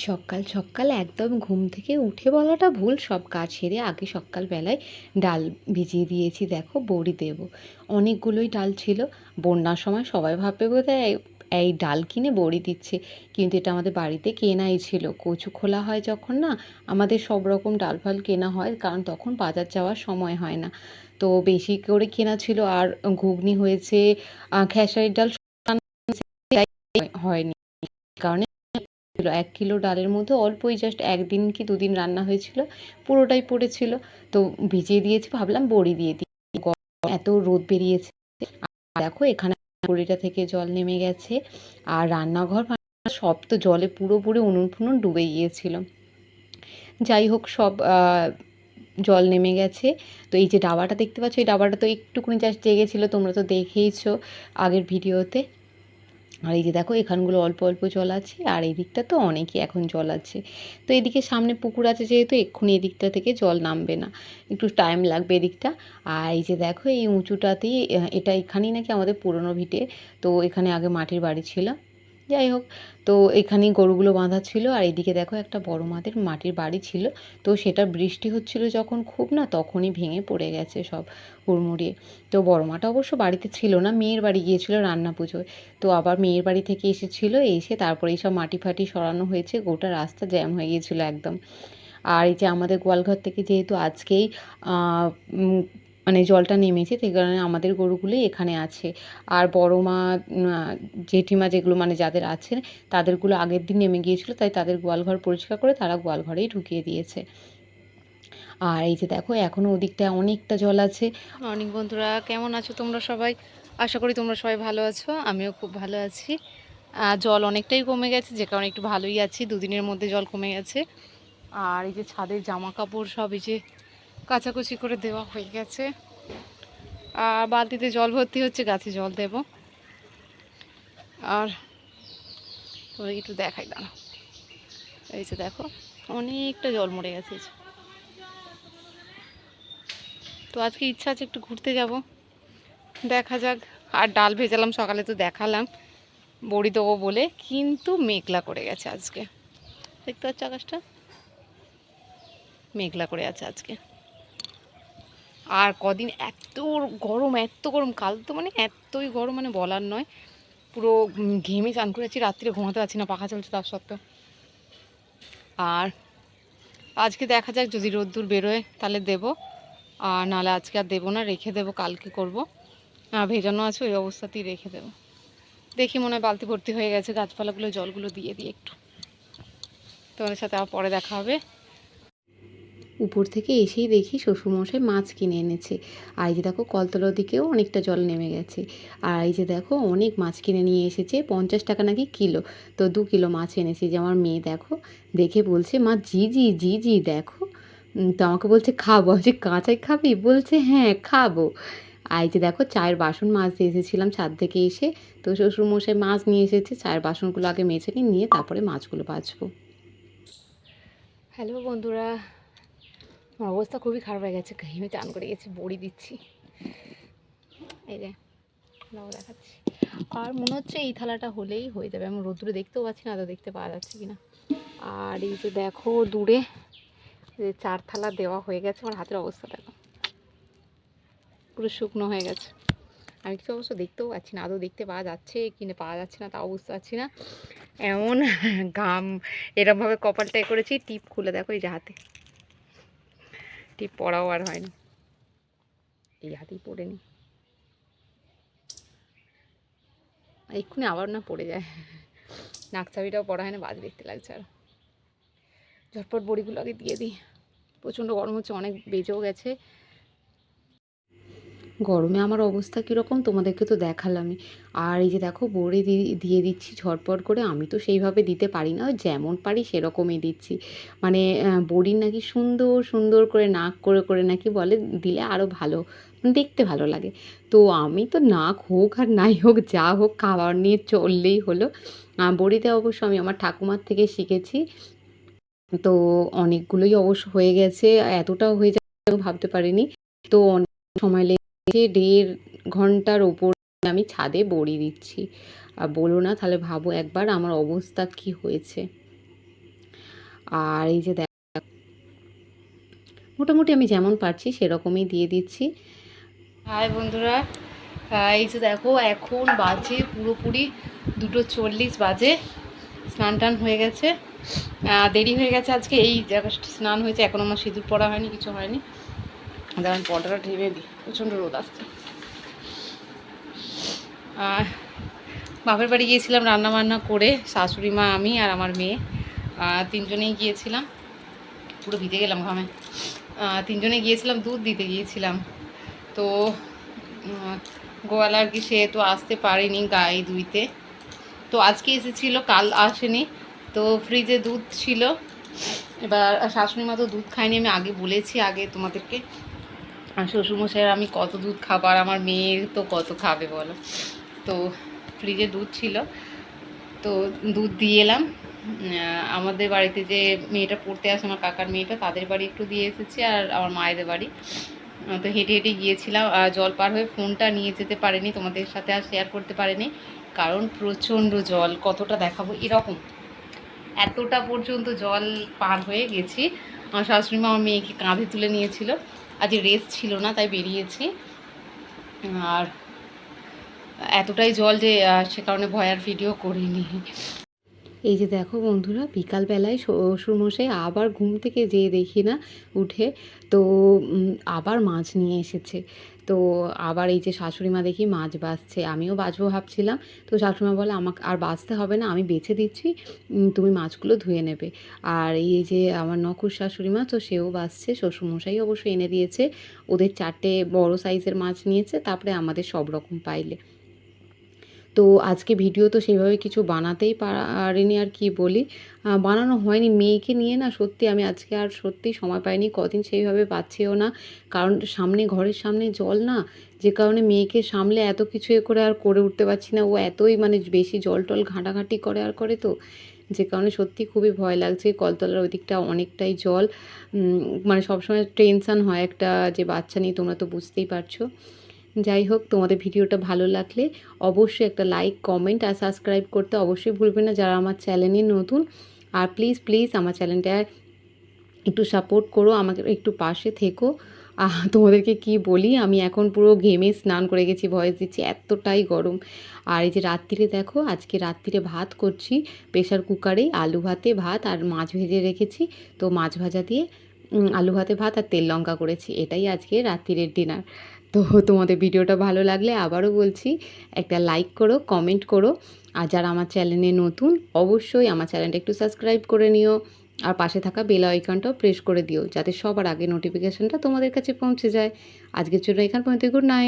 সকাল সকাল একদম ঘুম থেকে উঠে বলাটা ভুল, সব কাজ সেরে আগে সকালবেলায় ডাল ভিজিয়ে দিয়েছি। দেখো বড়ি দেবো, অনেকগুলোই ডাল ছিল। বন্যার সময় সবাই ভাববে বোধহয় এই ডাল কিনে বড়ি দিচ্ছে, কিন্তু এটা আমাদের বাড়িতে কেনাই ছিল। কচু খোলা হয় যখন না, আমাদের সব রকম ডাল ফাল কেনা হয়, কারণ তখন বাজার যাওয়ার সময় হয় না। তো বেশি করে কেনা ছিল। আর ঘুগনি হয়েছে, খেসারির ডাল হয়নি, কারণে 1 কিলো ডালের মধ্যে অল্পই জাস্ট 1 দিন কি 2 দিন রান্না হয়েছিল, পুরোটাই পড়েছিল। তো ভিজিয়ে দিয়েছি, ভাবলাম বড়ি দিয়ে দিই, এত রোদ বেরিয়েছে। দেখো এখানে বড়িটা থেকে জল নেমে গেছে, আর রান্নাঘর সব তো জলে পুরোপুরি উনুন ফুনুন ডুবে গিয়েছিল। যাই হোক, সব জল নেমে গেছে। তো এই যে ডাবাটা দেখতে পাচ্ছ, এই ডাবাটা তো একটুকুনি জাস্ট জেগেছিলো, তোমরা তো দেখেইছো আগের ভিডিওতে। আর এই যে দেখো এখানগুলো অল্প অল্প জল আছে, আর এই দিকটা তো অনেকই এখন জল আছে। তো এদিকে সামনে পুকুর আছে যেহেতু, এক্ষুনি এদিকটা থেকে জল নামবে না, একটু টাইম লাগবে এদিকটা। আর এই যে দেখো এই উঁচুটাতেই, এটা এখানেই নাকি আমাদের পুরনো ভিটে। তো এখানে আগে মাটির বাড়ি ছিল। যাই হোক, তো এখানেই গরুগুলো বাঁধা ছিল। আর এদিকে দেখো একটা বড় মাদের মাটির বাড়ি ছিল, তো সেটা বৃষ্টি হচ্ছিল যখন খুব না, তখনই ভেঙে পড়ে গেছে সব হুড়মুড়িয়ে। তো বড় মাটা অবশ্য বাড়িতে ছিল না, মেয়ের বাড়ি গিয়েছিল রান্না পুজোয়। তো আবার মেয়ের বাড়ি থেকে এসেছিল, এসে তারপরে এইসব মাটি ফাটি সরানো হয়েছে, গোটা রাস্তা জ্যাম হয়ে গিয়েছিলো একদম। আর এই যে আমাদের গোয়ালঘর থেকে যেহেতু আজকেই মানে জলটা নেমেছে, সেই কারণে আমাদের গরুগুলোই এখানে আছে। আর বড় মা, জেঠিমা যেগুলো মানে যাদের আছে, তাদেরগুলো আগের দিন নেমে গিয়েছিলো, তাই তাদের গোয়ালঘর পরিষ্কার করে তারা গোয়ালঘরেই ঢুকিয়ে দিয়েছে। আর এই যে দেখো এখনও ওদিকটায় অনেকটা জল আছে। অনেক বন্ধুরা, কেমন আছো তোমরা সবাই? আশা করি তোমরা সবাই ভালো আছো, আমিও খুব ভালো আছি। জল অনেকটাই কমে গেছে, যে কারণে একটু ভালোই আছি, দুদিনের মধ্যে জল কমে গেছে। আর এই যে ছাদের জামা কাপড় সব এই যে কাচাকুচি করে দেওয়া হয়ে গেছে। আর বালতিতে জল ভর্তি হচ্ছে, গাছে জল দেব। আর তোমরা একটু দেখাই, দাঁড়া, এই যে দেখো অনেকটা জল মরে গেছে। তো আজকে ইচ্ছা আছে একটু ঘুরতে যাব, দেখা যাক। আর ডাল ভেজালাম সকালে, তো দেখালাম বড়ি দেবো বলে, কিন্তু মেঘলা করে গেছে আজকে। দেখতে পাচ্ছ আকাশটা মেঘলা করে আছে আজকে। আর কদিন এত গরম, এত গরম, কাল তো মানে এতই গরম, মানে বলার নয়। পুরো ঘেমে চান করেছি, রাত্রে ঘুমাতে পারছি না, পাখা চলছে তার সত্ত্বেও। আর আজকে দেখা যাক, যদি রোদ্দুর বেরোয় তাহলে দেবো, আর নাহলে আজকে আর দেবো না, রেখে দেবো, কালকে করবো। ভেজানো আছে, ওই অবস্থাতেই রেখে দেবো। দেখি মনে হয় বালতি ভর্তি হয়ে গেছে, গাছপালাগুলো জলগুলো দিয়ে দিই একটু। তোমাদের সাথে আবার পরে দেখা হবে। উপর থেকে এসেই দেখি শ্বশুরমশাই মাছ কিনে এনেছে। আর এই যে দেখো কলতলার দিকেও অনেকটা জল নেমে গেছে। আর এই যে দেখো অনেক মাছ কিনে নিয়ে এসেছে, 50 টাকা নাকি কিলো। তো 2 কিলো মাছ এনেছে। যে আমার মেয়ে দেখো, দেখে বলছে, মা জি জি জি জি দেখো। তো আমাকে বলছে খাবো, যে কাঁচাই খাবি, বলছে হ্যাঁ খাবো। আর এই যে দেখো চায়ের বাসন মাজতে এসেছিলাম ছাদ থেকে এসে, তো শ্বশুরমশাই মাছ নিয়ে এসেছে, চায়ের বাসনগুলো আগে মেজে নিয়ে তারপরে মাছগুলো বাছবো। হ্যালো বন্ধুরা, আমার অবস্থা খুবই খারাপ হয়ে গেছে, ঘেমে চান করে গেছি, বড়ি দিচ্ছি। এই যে দাও দেখাচ্ছি। আর মনে হচ্ছে এই থালাটা হলেই হয়ে যাবে, আমি রোদ্দুরে দেখতেও পাচ্ছি না, তো দেখতে পাওয়া যাচ্ছে কিনা। আর এই যে দেখো দূরে যে 4 থালা দেওয়া হয়ে গেছে, আমার হাতের অবস্থা দেখো, পুরো শুকনো হয়ে গেছে। আমি কিছু অবশ্য দেখতেও পাচ্ছি না, আদৌ দেখতে পাওয়া যাচ্ছে কিনে পাওয়া যাচ্ছে না তাও বুঝতে পারছি না। এমন ঘাম, এরমভাবে কপালটাই করেছি, টিপ খুলে দেখো এই যে হাতে, টিপ পরাও আর হয়নি, এই হাতেই পরে নি, এক্ষুনি আবার না পড়ে যায়। নাকছাবিটাও পড়া হয় না, বাজ দেখতে লাগছে। আর ঝটপট বড়িগুলো আগে দিয়ে দিই, প্রচণ্ড গরম হচ্ছে, অনেক বেজেও গেছে। গরমে আমার অবস্থা কীরকম তোমাদেরকে তো দেখালামই। আর এই যে দেখো বড়ি দিয়ে দিচ্ছি ঝটপট করে। আমি তো সেইভাবে দিতে পারি না, যেমন পারি সেরকমই দিচ্ছি। মানে বড়ির নাকি সুন্দর সুন্দর করে নাক করে করে নাকি বলে দিলে আরও ভালো, দেখতে ভালো লাগে। তো আমি তো নাক হোক আর নাই হোক, যা হোক খাবার নিয়ে চললেই হলো। বড়িতে অবশ্য আমি আমার ঠাকুমার থেকে শিখেছি। তো অনেকগুলোই অবশ্য হয়ে গেছে, এতটাও হয়ে যাবে ভাবতে পারিনি। তো অনেক সময় লেগেছে, 1.5 ঘন্টার ওপর আমি ছাদে বড়ি দিচ্ছি। আর বলো না, তাহলে ভাবো একবার আমার অবস্থা কি হয়েছে। আর এই যে মোটামুটি আমি যেমন পারছি সেরকমই দিয়ে দিচ্ছি। হাই বন্ধুরা, এই যে দেখো এখন বাজে পুরোপুরি 2:40 বাজে। স্নান টান হয়ে গেছে, দেরি হয়ে গেছে আজকে, এই জায়গাটা স্নান হয়েছে, এখন আমার সিঁদুর পরা হয়নি, কিছু হয়নি। আমি পর্দাটা ঢেবে দিই, প্রচণ্ড রোদ আসছে। বাপের বাড়ি গিয়েছিলাম রান্না বান্না করে, শাশুড়ি মা, আমি আর আমার মেয়ে তিনজনেই গিয়েছিলাম। পুরো ভিজে গেলাম ঘামে। তিনজনে গিয়েছিলাম, দুধ দিতে গিয়েছিলাম। তো গোয়াল আর কি, সে তো আসতে পারেনি গায়ে ধুইতে, তো আজকে এসেছিল, কাল আসেনি। তো ফ্রিজে দুধ ছিল, এবার শাশুড়ি মা তো দুধ খায়নি, আমি আগে বলেছি আগে তোমাদেরকে। আর শ্বশুরমশাইয়ের আমি কত দুধ খাবার, আমার মেয়ে তো কত খাবে বলো। তো ফ্রিজে দুধ ছিল, তো দুধ দিয়ে এলাম। আমাদের বাড়িতে যে মেয়েটা পড়তে আসে, আমার কাকার মেয়েটা, তাদের বাড়ি একটু দিয়ে এসেছি, আর আমার মায়েদের বাড়ি। তো হেঁটে হেঁটে গিয়েছিলাম, জল পার হয়ে ফোনটা নিয়ে যেতে পারিনি, তোমাদের সাথে আর শেয়ার করতে পারিনি, কারণ প্রচণ্ড জল, কতটা দেখাবো, এরকম এতটা পর্যন্ত জল পার হয়ে গেছি। আমার শাশুড়ি মা আমার মেয়েকে কাঁধে তুলে নিয়েছিল, আজ রেস্ট ছিল না তাই বেরিয়েছি। আর এতটাই জল যে সে কারণে ভয় আর ভিডিও করিনি। এই যে দেখো বন্ধুরা, বিকালবেলায় শ্বশুরমশাই আবার ঘুম থেকে যেয়ে দেখি না উঠে, তো আবার মাছ নিয়ে এসেছে। তো আবার এই যে শাশুড়ি মা দেখি মাছ বাছছে, আমিও বাছবো ভাবছিলাম। তো শাশুড়িমা বলে আমাকে আর বাছতে হবে না, আমি বেছে দিচ্ছি, তুমি মাছগুলো ধুয়ে নেবে। আর এই যে আমার নকুর শাশুড়ি মা, তো সেও বাছছে, শ্বশুরমশাই অবশ্যই এনে দিয়েছে, ওদের 4টে বড় সাইজের মাছ নিয়েছে, তারপরে আমাদের সব রকম পাইলে। তো আজকে ভিডিও তো সেইভাবে কিছু বানাতেই পারিনি, আর কি বলি, বানানো হয়নি মেয়েকে নিয়ে না, সত্যি আমি আজকে আর সত্যি সময় পাইনি, কদিন সেইভাবে পাচ্ছিও না, কারণ সামনে ঘরের সামনে জল না, যে কারণে মেয়েকে সামলে এত কিছু করে আর করে উঠতে পারছি না, ও এতই মানে বেশি জল টল ঘাঁটাঘাঁটি করে আর করে, তো যে কারণে সত্যি খুবই ভয় লাগছে। কলতলার ওই দিকটা অনেকটাই জল, মানে সবসময় টেনশান হয় একটা, যে বাচ্চা নিয়ে, তোমরা তো বুঝতেই পারছো। যাই হোক, তোমাদের ভিডিওটা ভালো লাগলে অবশ্যই একটা লাইক, কমেন্ট আর সাবস্ক্রাইব করতে অবশ্যই ভুলবে না, যারা আমার চ্যানেলে নতুন। আর প্লিজ প্লিজ আমার চ্যানেলটা একটু সাপোর্ট করো, আমাকে একটু পাশে থেকো। তোমাদেরকে কি বলি, আমি এখন পুরো ঘেমে স্নান করে গেছি, ভয়েস দিচ্ছি, এতটাই গরম। আর এই যে রাত্রিরে দেখো, আজকে রাত্রিরে ভাত করছি প্রেশার কুকারে, আলু ভাতে ভাত আর মাছ ভেজে রেখেছি, তো মাছ ভাজা দিয়ে আলু ভাতে ভাত আর তেল লঙ্কা করেছি, এটাই আজকে রাত্রিরের ডিনার। তো তোমাদের ভিডিওটা ভালো লাগলে আবারও বলছি, একটা লাইক করো, কমেন্ট করো, আর যারা আমার চ্যানেলে নতুন অবশ্যই আমার চ্যানেলটা একটু সাবস্ক্রাইব করে নিও, আর পাশে থাকা বেল আইকনটাও প্রেস করে দিও, যাতে সবার আগে নোটিফিকেশানটা তোমাদের কাছে পৌঁছে যায়। আজকের জন্য এখান পর্যন্ত, গুড নাইট।